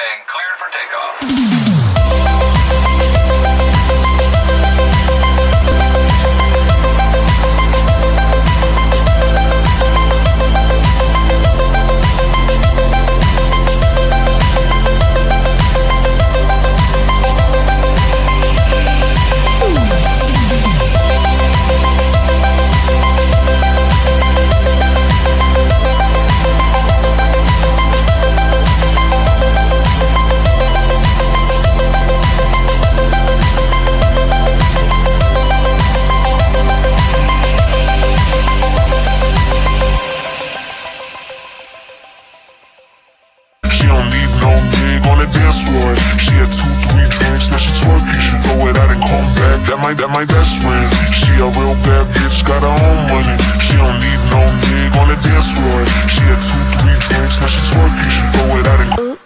and cleared for takeoff. She don't need no gig on the dance floor. She had 2-3 drinks, now she twerking. She throw it out and come back. That my best friend. She a real bad bitch, got her own money. She don't need no gig on the dance floor. She had 2-3 drinks, now she twerking. She throw it out and